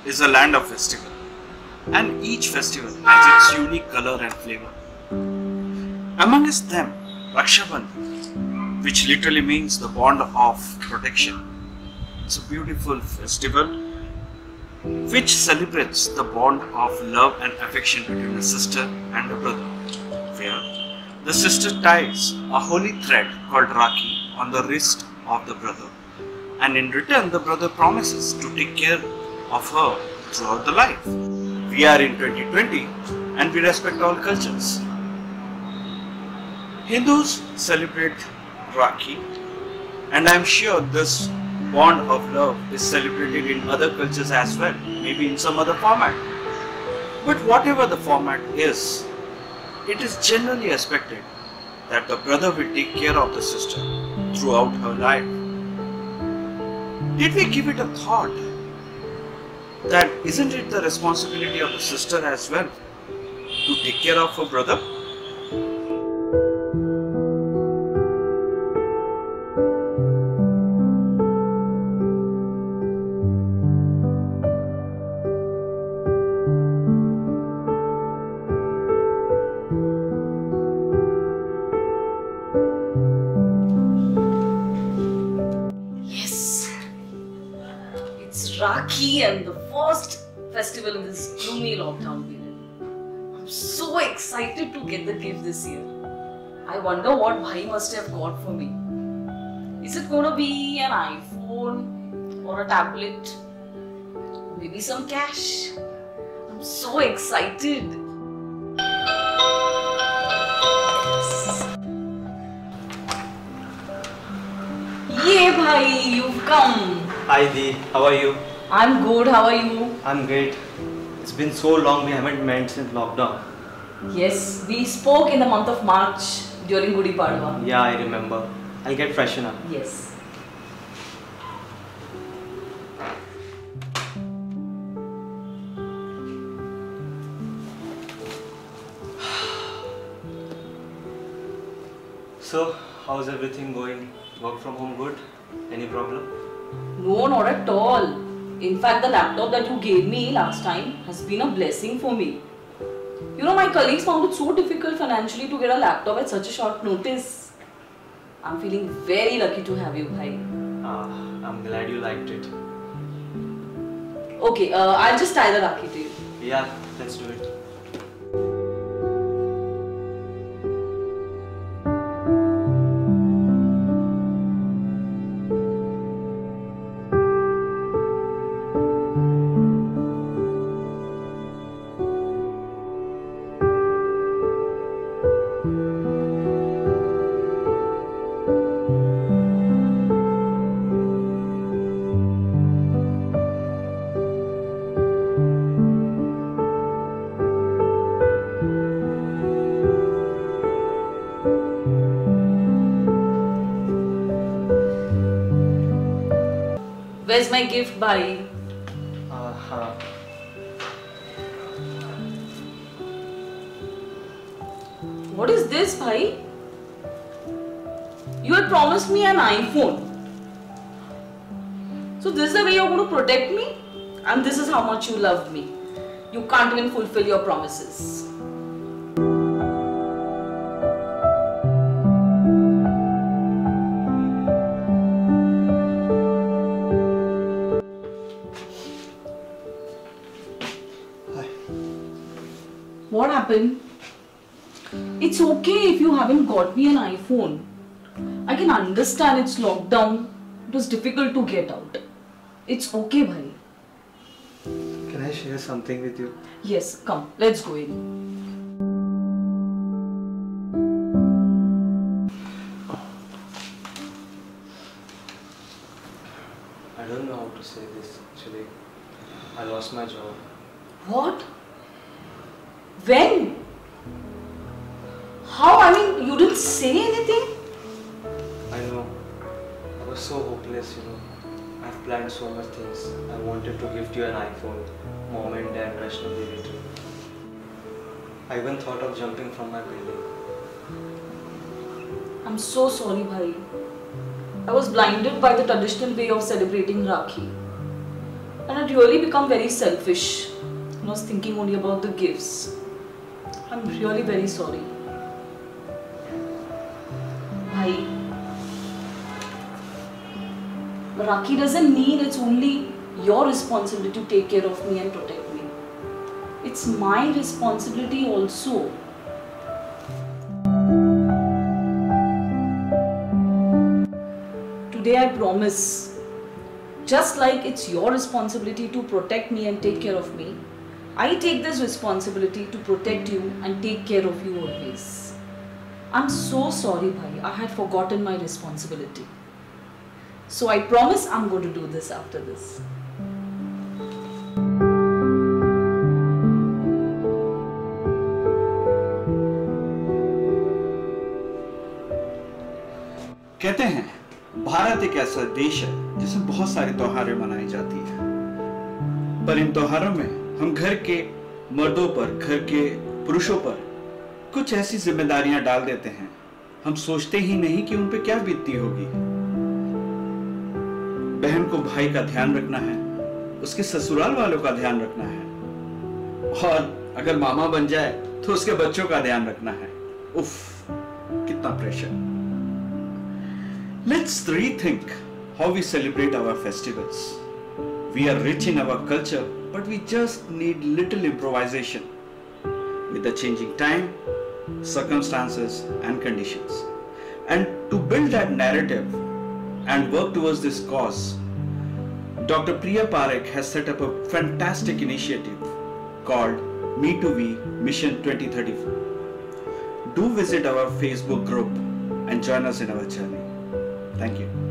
is a land of festival, and each festival has its unique color and flavor. Amongst them, Raksha Bandhan, which literally means the bond of protection. It's a beautiful festival which celebrates the bond of love and affection between a sister and a brother, where the sister ties a holy thread called Rakhi on the wrist of the brother, and in return the brother promises to take care of her throughout the life. We are in 2020 and we respect all cultures. Hindus celebrate Rakhi, and I am sure this bond of love is celebrated in other cultures as well, maybe in some other format. But whatever the format is, it is generally expected that the brother will take care of the sister throughout her life. Did we give it a thought that isn't it the responsibility of the sister as well to take care of her brother? Rakhi and the first festival in this gloomy lockdown period. I'm so excited to get the gift this year. I wonder what Bhai must have got for me. Is it going to be an iPhone or a tablet? Maybe some cash? I'm so excited. Yay Bhai, you've come. Hi Di, how are you? I'm good, how are you? I'm great. It's been so long we haven't met since lockdown. Yes, we spoke in the month of March during Gudi Padwa. Yeah, I remember. I'll get freshen up. Yes. So, how's everything going? Work from home good? Any problem? No, not at all. In fact, the laptop that you gave me last time has been a blessing for me. You know, my colleagues found it so difficult financially to get a laptop at such a short notice. I'm feeling very lucky to have you, Bhai. I'm glad you liked it. Okay, I'll just tie the Rakhi to you. Yeah, let's do it. Where's my gift, Bhai? What is this, Bhai? You had promised me an iPhone. So this is the way you're going to protect me? And this is how much you love me. You can't even fulfill your promises. What happened? It's okay if you haven't got me an iPhone. I can understand it's lockdown. It was difficult to get out. It's okay, Bhai. Can I share something with you? Yes, come, let's go in. I don't know how to say this actually. I lost my job. What? When? How? I mean, you didn't say anything? I know. I was so hopeless, you know. I've planned so much things. I wanted to gift you an iPhone. Mom and Dad Vaishnav gave it to me. I even thought of jumping from my building. I'm so sorry, Bhai. I was blinded by the traditional way of celebrating Rakhi. And I I've really become very selfish. I was thinking only about the gifts. I'm really very sorry. Bhai, Rakhi doesn't mean it's only your responsibility to take care of me and protect me. It's my responsibility also. Today I promise, just like it's your responsibility to protect me and take care of me, I take this responsibility to protect you and take care of you always. I'm so sorry, bhai. I had forgotten my responsibility. So I promise I'm going to do this after this. कहते हैं भारत एक ऐसा देश है जिसमें बहुत सारे त्योहारें मनाई जाती हैं, पर इन त्योहारों में हम घर के मर्दों पर, घर के पुरुषों पर कुछ ऐसी जिम्मेदारियां डाल देते हैं, हम सोचते ही नहीं कि उन पे क्या बीतती होगी। बहन को भाई का ध्यान रखना है, उसके ससुराल वालों का ध्यान रखना है, और अगर मामा बन जाए तो उसके बच्चों का ध्यान रखना है। उफ, कितना pressure. Let's rethink how we celebrate our festivals. We are rich in our culture, but we just need little improvisation with the changing time, circumstances and conditions. And to build that narrative and work towards this cause, Dr. Priya Parekh has set up a fantastic initiative called Me2We Mission 2034. Do visit our Facebook group and join us in our journey. Thank you.